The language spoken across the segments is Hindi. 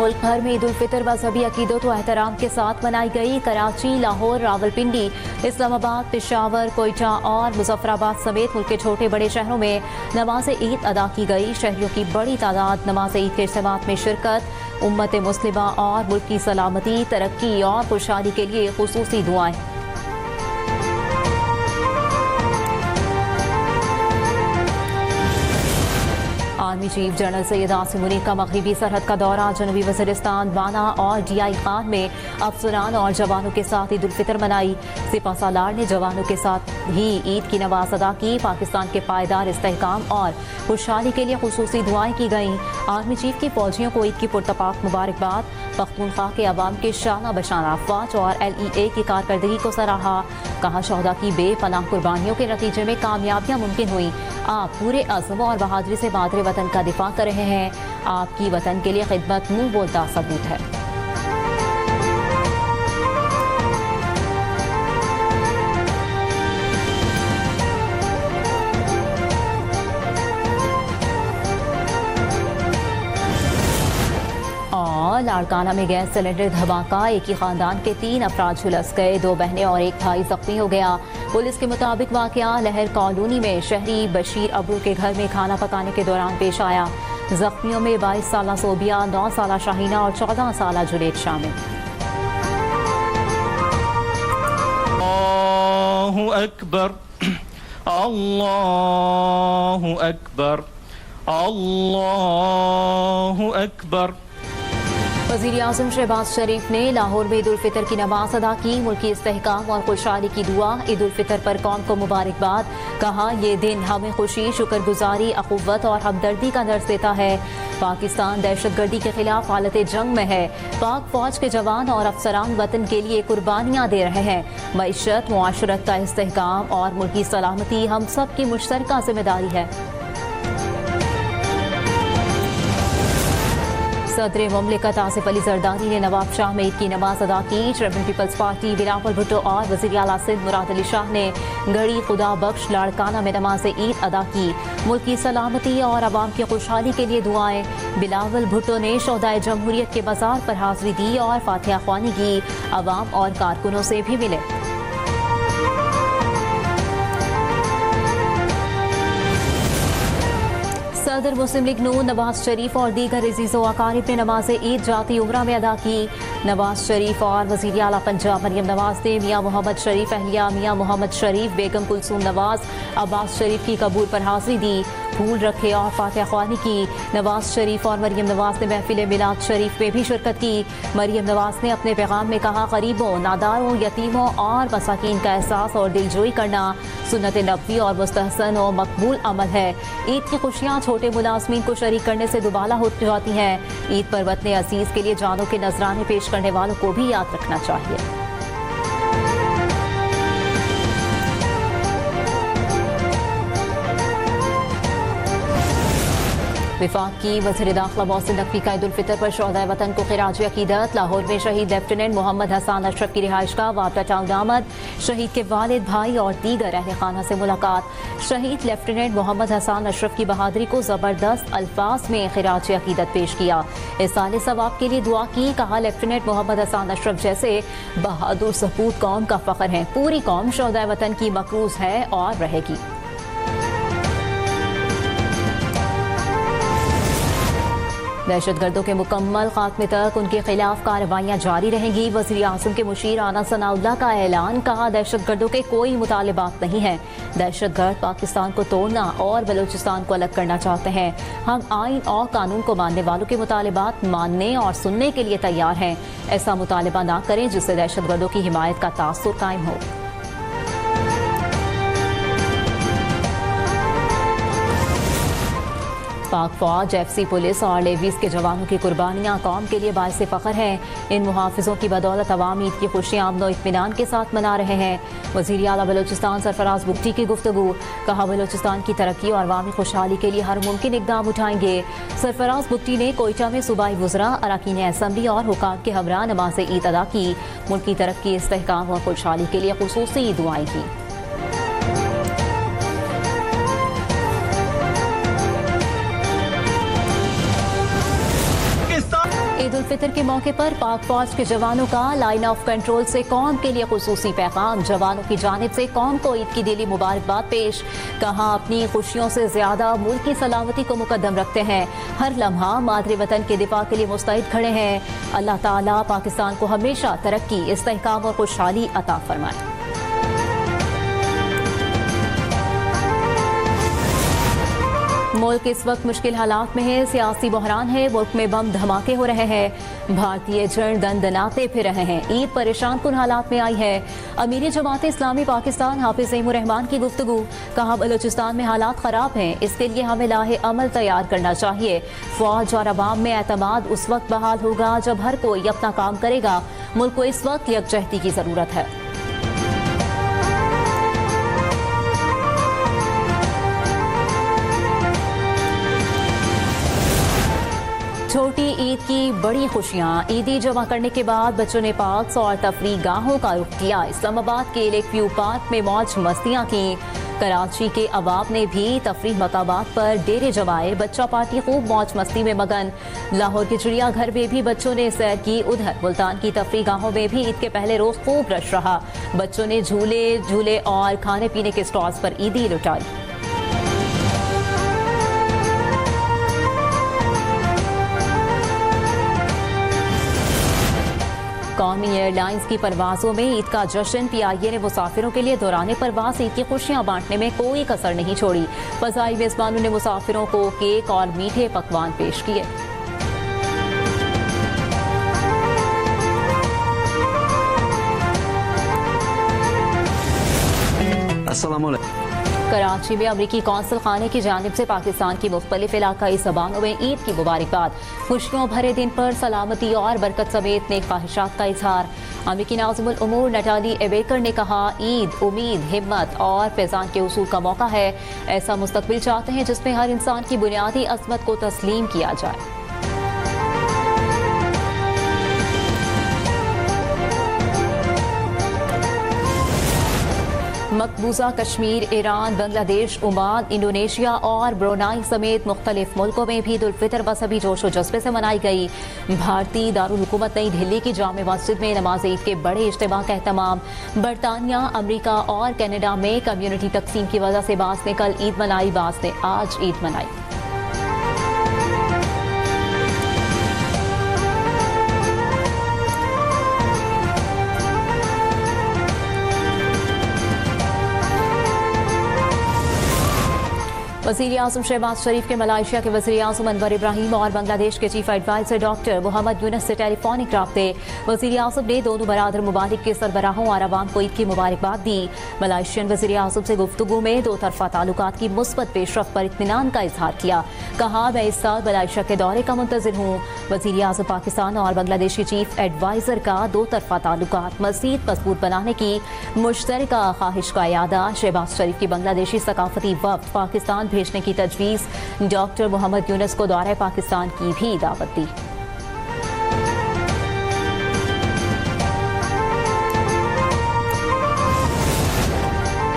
मुल्क भर में ईद उल फितर मजहबी अकीदत व एहतराम के साथ मनाई गई। कराची, लाहौर, रावलपिंडी, इस्लामाबाद, पेशावर, कोयटा और मुजफ्फराबाद समेत मुल्क के छोटे बड़े शहरों में नमाज ईद अदा की गई। शहरियों की बड़ी तादाद नमाज ईद के इज्तिमात में शिरकत। उम्मत मुस्लिमा और मुल्क की सलामती, तरक्की और खुशहाली के लिए खुसूसी दुआएं। Army chief general Syed Asim Munir का मगरबी सरहद का दौरा। जनूबी वज़ीरिस्तान, वाना और DI खान में अफसरान और जवानों के साथ ईद उल फितर मनाई। सिपा सालार ने जवानों के साथ ही ईद की नमाज अदा की। पाकिस्तान के पायदार इस्तेहकाम और खुशहाली के लिए खुसूसी दुआएं की गईं। आर्मी चीफ की फौजियों को ईद की पुरतपाक मुबारकबाद। पख्तूनख्वा के अवाम के शाना बशाना अफवाज और LEA की कारकर्दगी को सराहा। कहा, शोहदा की बेपनाह कुर्बानियों के नतीजे में कामयाबियां मुमकिन हुई। आप पूरे अज़्म और बहादुरी से मादरे वतन का दिफा कर रहे हैं। आपकी वतन के लिए खिदमत मुंह बोलता सबूत है। और लाड़काना में गैस सिलेंडर धमाका। एक ही खानदान के 3 अफराद झुलस गए। 2 बहनें और 1 भाई जख्मी हो गया। पुलिस के मुताबिक वाकया लहर कॉलोनी में शहरी बशीर अबू के घर में खाना पकाने के दौरान पेश आया। जख्मियों में 22 साला सोबिया, 9 साला शाहीना और 14 साला जुलेद शामिल। अल्लाहु अकबर, अल्लाहु अकबर, अल्लाहु अकबर। वज़ीर आज़म शहबाज शरीफ ने लाहौर में ईद उल फितर की नमाज अदा की। मुल्की इस्तेहकाम और खुशहाली की दुआ। ईद उल फितर पर कौम को मुबारकबाद। कहा, ये दिन हमें खुशी, शुक्रगुजारी, अखुव्वत और हमदर्दी का दर्स देता है। पाकिस्तान दहशतगर्दी के खिलाफ हालत जंग में है। पाक फौज के जवान और अफसरान वतन के लिए कुर्बानियाँ दे रहे हैं। मईशत, मुआशरत का इस्तेहकाम और मुल्की सलामती हम सब की मुश्तरका जिम्मेदारी है। सदर मुमलिकत आसिफ अली जरदारी ने नवाब शाह में ईद की नमाज अदा की। ट्रिब्यूनल पीपल्स पार्टी, बिलावल भुट्टो और वज़ीर आला सिंध मुराद अली शाह ने गढ़ी खुदा बख्श लाड़काना में नमाज ईद अदा की। मुल्क की सलामती और आवाम की खुशहाली के लिए दुआएं। बिलावल भुट्टो ने शोहदाए जमहूरियत के मज़ार पर हाज़िरी दी और फातिहा ख्वानी की। आवाम और कारकुनों से भी मिले। सदर मुस्लिम लीग नून नवाज शरीफ और दीगर अज़ीज़ो अकारिब ने नमाज ईद जाती उम्रा में अदा की। नवाज शरीफ और वज़ीर आला पंजाब मरियम नवाज ने मियाँ मोहम्मद शरीफ अहलिया मियाँ मोहम्मद शरीफ, बेगम कुलसूम नवाज, अब्बास शरीफ की कबूर पर हाज़िरी दी, फूल रखे और फातिहा ख्वानी की। नवाज शरीफ और मरियम नवाज ने महफिल मिलाद शरीफ में भी शिरकत की। मरियम नवाज ने अपने पैगाम में कहा, गरीबों, नादारों, यतीमों और मसाकीन का एहसास और दिलजोई करना सुन्नत नबवी और मुस्तहसन और मकबूल अमल है। ईद की खुशियाँ छोटे मुलाजमीन को शरीक करने से दुबाला हो जाती हैं। ईद पर वतन अजीज के लिए जानों के नजराने पेश करने वालों को भी याद रखना चाहिए। विफाक की वज़ीर दाखिला मोहसिन नकवी का ईद उल फितर पर शोहदाए वतन को खिराज अकीदत। लाहौर में शहीद लेफ्टिनेंट मोहम्मद हसन अशरफ की रिहाइशगाह वापटा टाउन आमद। शहीद के वालिद, भाई और दीगर अहले खाना से मुलाकात। शहीद लेफ्टिनेंट मोहम्मद हसन अशरफ की बहादुरी को ज़बरदस्त अल्फाज में खिराज अकीदत पेश किया। इस साल सवाब के लिए दुआ की। कहा, लेफ्टिनेंट मोहम्मद हसन अशरफ जैसे बहादुर सपूत कौम का फ़ख्र हैं। पूरी कौम शोहदाए वतन की मकरूज है और रहेगी। दहशतगर्दों के मुकम्मल खात्मे तक उनके खिलाफ कार्रवाइयाँ जारी रहेंगी। वज़ीर आज़म के मुशीर आना सनाउल्लाह का ऐलान। कहा, दहशतगर्दों के कोई मुतालिबात नहीं है। दहशतगर्द पाकिस्तान को तोड़ना और बलूचिस्तान को अलग करना चाहते हैं। हम आइन और कानून को मानने वालों के मुतालिबात मानने और सुनने के लिए तैयार हैं। ऐसा मुतालिबा ना करें जिससे दहशतगर्दों की हिमायत का तासुर कायम हो। पाक फौज, FC पुलिस और नेवीज के जवानों की कुर्बानियाँ कौम के लिए बाइस फ़ख्र हैं। इन मुहाफिजों की बदौलत अवाम ईद की खुशियाँ अमन और इत्मीनान के साथ मना रहे हैं। वज़ीर आला बलूचिस्तान सरफराज बुगटी की गुफ्तगू। कहा, बलूचिस्तान की तरक्की और अवामी खुशहाली के लिए हर मुमकिन इक़दाम उठाएंगे। सरफराज बुगटी ने कोयटा में सूबाई वज़रा, अरकान असम्बली और हुकाम के हमरा नमाज ईद अदा की। मुल्क की तरक्की, इस्तेहकाम और खुशहाली के लिए खुसूसी दुआएं की। ईद उल फितर के मौके पर पाक फौज के जवानों का लाइन ऑफ कंट्रोल से कौम के लिए खुसूसी पैगाम। जवानों की जानिब से कौम को ईद की दिली मुबारकबाद पेश। कहा, अपनी खुशियों से ज्यादा मुल्क की सलामती को मुकद्दम रखते हैं। हर लम्हा मादरे वतन के दिफा के लिए मुस्तैद खड़े हैं। अल्लाह ताला पाकिस्तान को हमेशा तरक्की, इस्तेहकाम और खुशहाली अता फरमाए। मुल्क इस वक्त मुश्किल हालात में है। सियासी बहरान है, मुल्क में बम धमाके हो रहे हैं, भारतीय जन दंदनाते फिर रहे हैं। ईद परेशान कुन हालात में आई है। अमीर जमात इस्लामी पाकिस्तान हाफिज ज़ैनुर रहमान की गुफ्तगू। कहा, बलूचिस्तान में हालात खराब हैं, इसके लिए हमें लाहे अमल तैयार करना चाहिए। फौज और अवाम में एतमाद उस वक्त बहाल होगा जब हर कोई अपना काम करेगा। मुल्क को इस वक्त यकजहती की जरूरत है। छोटी ईद की बड़ी खुशियां। ईदी जमा करने के बाद बच्चों ने पार्क्स और तफरी गाहों का रुख किया। इस्लामाबाद के लेक व्यू पार्क में मौज मस्तियां की। कराची के अवाब ने भी तफरी मकामात पर डेरे जमाए। बच्चा पार्टी खूब मौज मस्ती में मगन। लाहौर के चिड़ियाघर में भी बच्चों ने सैर की। उधर मुल्तान की तफरी गाहों में भी ईद के पहले रोज खूब रश रहा। बच्चों ने झूले और खाने पीने के स्टॉल्स पर ईदी लुटाई। कौमी एयरलाइंस की परवाजों में ईद का जश्न। PIA ने मुसाफिरों के लिए दौरान परवाज ईद की खुशियां बांटने में कोई कसर नहीं छोड़ी। फजाई मेजबानों ने मुसाफिरों को केक और मीठे पकवान पेश किए। अस्सलाम वालेकुम। कराची में अमरीकी कौंसल खाने की जानिब से पाकिस्तान की मुख्तलिफ इलाकाई ज़बानों में ईद की मुबारकबाद। खुशियों भरे दिन पर सलामती और बरकत समेत नेक ख्वाहिशात का इजहार। अमरीकी नाज़िमुल उमूर नटाली एबेकर ने कहा, ईद उम्मीद, हिम्मत और फैजान के उसूल का मौका है। ऐसा मुस्तकबिल चाहते हैं जिसमें हर इंसान की बुनियादी अज़मत को तस्लीम किया जाए। मकबूजा Kashmir, Iran, Bangladesh, Oman, Indonesia और ब्रुनाई समेत मुख्तलिफ मुल्कों में भी ईद उल फितर मजहबी जोश व जज्बे से मनाई गई। भारतीय दारुल हुकूमत नई दिल्ली की जामे मस्जिद में नमाज ईद के बड़े इज्तिमा का एहतमाम। बरतानिया, अमरीका और कनाडा में कम्युनिटी तकसीम की वजह से बास ने कल ईद मनाई, बास ने आज ईद मनाई। वज़ीर आज़म शहबाज शरीफ के मलाइशिया के वज़ीर आज़म अनवर इब्राहिम और बांग्लादेश के chief adviser doctor Mohammad Yunus से टेलीफोनिक राब्ते। वज़ीर आज़म ने दोनों बरादर मुमालिक के सरबराहों और अवाम को ईद की मुबारकबाद दी। मलाइशियन वज़ीर आज़म से गुफ्तगू में दो तरफा ताल्लुकात की मुस्बत पेशरफ पर इत्मीनान का इजहार किया। कहा, मैं इस साल मलाइशिया के दौरे का मुंतज़िर हूँ। वज़ीर आज़म पाकिस्तान और बांग्लादेश के चीफ एडवाइजर का दो तरफा ताल्लुकात मज़ीद मजबूत बनाने की मुश्तरका ख्वाहिश का इयादा। शहबाज शरीफ की बांग्लादेशी सकाफती वफ्द पाकिस्तान भेजने की तजवीज़। डॉक्टर मोहम्मद यूनुस को दौरे पाकिस्तान की भी दावत दी।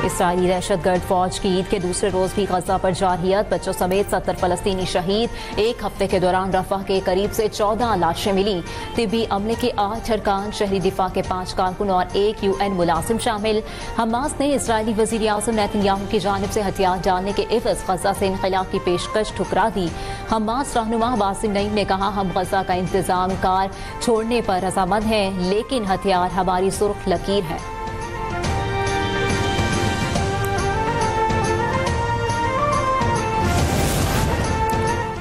इसराइली दहशतगर्द फौज की ईद के दूसरे रोज भी गजा पर जारहियत। बच्चों समेत 70 फलस्तीनी शहीद। एक हफ्ते के दौरान रफा के करीब से 14 लाशें मिली। तिब्बी अमले के 8 अरकान, शहरी दिफा के 5 कारकुन और 1 UN मुलाजिम शामिल। हमास ने इसराइली वज़ीर आज़म नेतन्याहू की जानिब से हथियार डालने के एवज गजा से इनक़िलाब की पेशकश ठुकरा दी। हमास रहनुमा बासिम नईम ने कहा, हम गजा का इंतजाम कार छोड़ने पर रजामंद हैं, लेकिन हथियार हमारी सुर्ख लकीर है।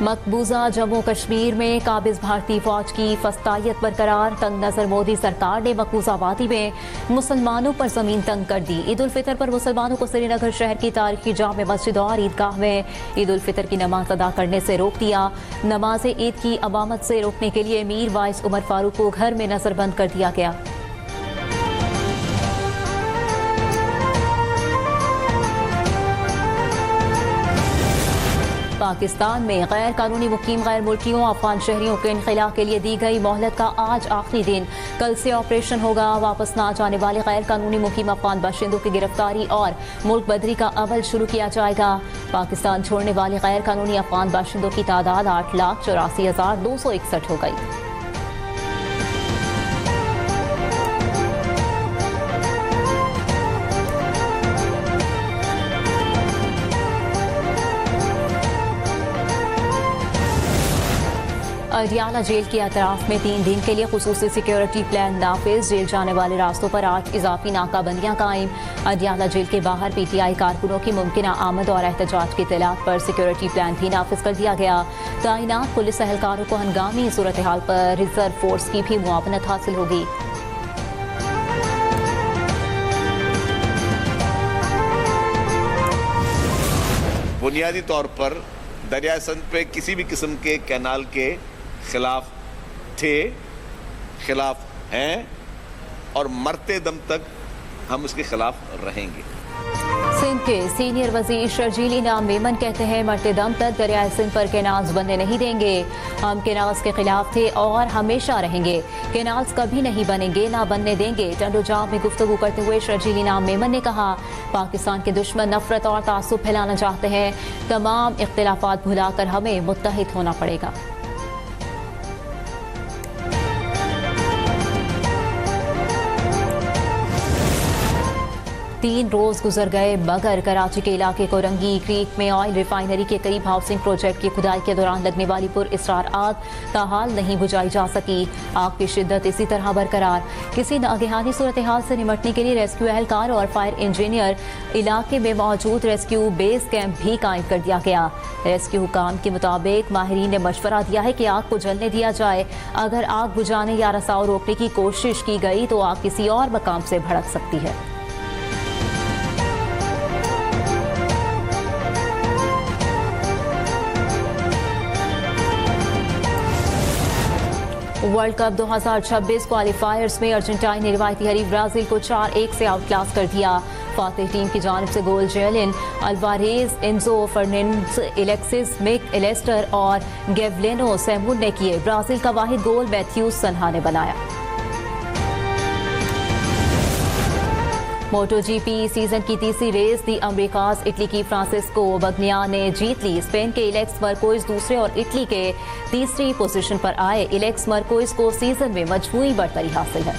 मकबूजा जम्मू कश्मीर में काबिज भारतीय फौज की फस्तायत बरकरार। तंग नजर मोदी सरकार ने मकबूजा वादी में मुसलमानों पर जमीन तंग कर दी। ईद उल फितर पर मुसलमानों को श्रीनगर शहर की तारीखी जामे मस्जिद और ईदगाह में ईद उल फितर की नमाज अदा करने से रोक दिया। नमाज ईद की अमामत से रोकने के लिए मीर वाइस उमर फारूक को घर में नजरबंद कर दिया गया। पाकिस्तान में गैर कानूनी मुकीम गैर मुल्कियों अफगान शहरियों के इनखला के लिए दी गई मोहलत का आज आखिरी दिन। कल से ऑपरेशन होगा। वापस न जाने वाले गैर कानूनी मुकीम अफगान बाशिंदों की गिरफ्तारी और मुल्क बदरी का अमल शुरू किया जाएगा। पाकिस्तान छोड़ने वाले गैर कानूनी अफगान बाशिंदों की तादाद 8,84,261 हो गई। अडियाला जेल के अतराफ में 3 दिन के लिए खुसूसी सिक्योरिटी प्लान नाफिज। जेल जाने वाले रास्तों पर 8 इजाफी नाकाबंदियां कायम। अडियाला जेल के बाहर PTI कारकुनों की मुमकिना आमद और एहतजाज की इत्तलात पर सिक्योरिटी प्लान भी नाफिज कर दिया गया। तैनात पुलिस एहलकारों को हंगामी सूरत हाल पर रिजर्व फोर्स की भी मुआवनत हासिल होगी। बुनियादी तौर पर दरियाए सिंध पे किसी भी किस्म के कैनाल के खिलाफ थे, खिलाफ हैं और मरते दम तक हम उसके खिलाफ रहेंगे। सिंध के सीनियर वजीर शर्जील इनाम मेमन कहते हैं, मरते दम तक दरियाए सिंध पर केनाल्स बनने नहीं देंगे। हम केनाल्स के खिलाफ थे और हमेशा रहेंगे। केनाल्स कभी नहीं बनेंगे, ना बनने देंगे। टंडोजाम में गुफ्तगू करते हुए शर्जील इनाम मेमन ने कहा, पाकिस्तान के दुश्मन नफरत और तासुब फैलाना चाहते हैं। तमाम इख्तिलाफात भुलाकर हमें मुत्तहिद होना पड़ेगा। तीन रोज गुजर गए मगर कराची के इलाके कोरंगी क्रीक में ऑयल रिफाइनरी के करीब हाउसिंग प्रोजेक्ट की खुदाई के दौरान लगने वाली पुरअसरार आग ताहाल नहीं बुझाई जा सकी। आग की शिद्दत इसी तरह बरकरार। किसी नागहानी सूरत हाल से निपटने के लिए रेस्क्यू एहलकार और फायर इंजीनियर इलाके में मौजूद रेस्क्यू बेस कैंप भी कायम कर दिया गया। रेस्क्यू हुकाम के मुताबिक माहिरीन ने मशवरा दिया है कि आग को जलने दिया जाए। अगर आग बुझाने या रसाव रोकने की कोशिश की गई तो आग किसी और मकाम से भड़क सकती है। वर्ल्ड कप 2026 क्वालिफायर्स में अर्जेंटाइन ने रिवायती हरीफ ब्राजील को 4-1 से आउटक्लास कर दिया। फातेह टीम की जानिब से goal Julian Alvarez, Enzo Fernandez, Alexis Mac Allister और गेवलेनो सेमून ने किए। ब्राजील का वाहिद गोल मैथ्यूज सन्हा ने बनाया। MotoGP सीजन की तीसरी रेस दी अमेरिकाज इटली की फ्रांसिस्को बगनिया ने जीत ली। स्पेन के इलेक्स मर्कोइज दूसरे और इटली के तीसरी पोजीशन पर आए। इलेक्स मर्कोइज को सीजन में मजमूई बढ़तरी हासिल है।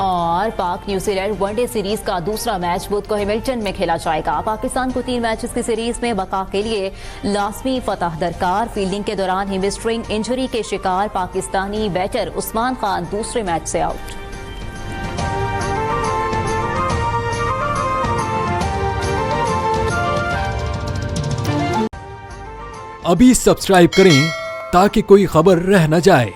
और पाक न्यूजीलैंड वनडे सीरीज का दूसरा मैच बुध को हैमिल्टन में खेला जाएगा। पाकिस्तान को 3 मैचेस की सीरीज में बका के लिए लाजमी फतह दरकार। फील्डिंग के दौरान हैमस्ट्रिंग इंजरी के शिकार पाकिस्तानी बैटर उस्मान खान दूसरे मैच से आउट। अभी सब्सक्राइब करें ताकि कोई खबर रह न जाए।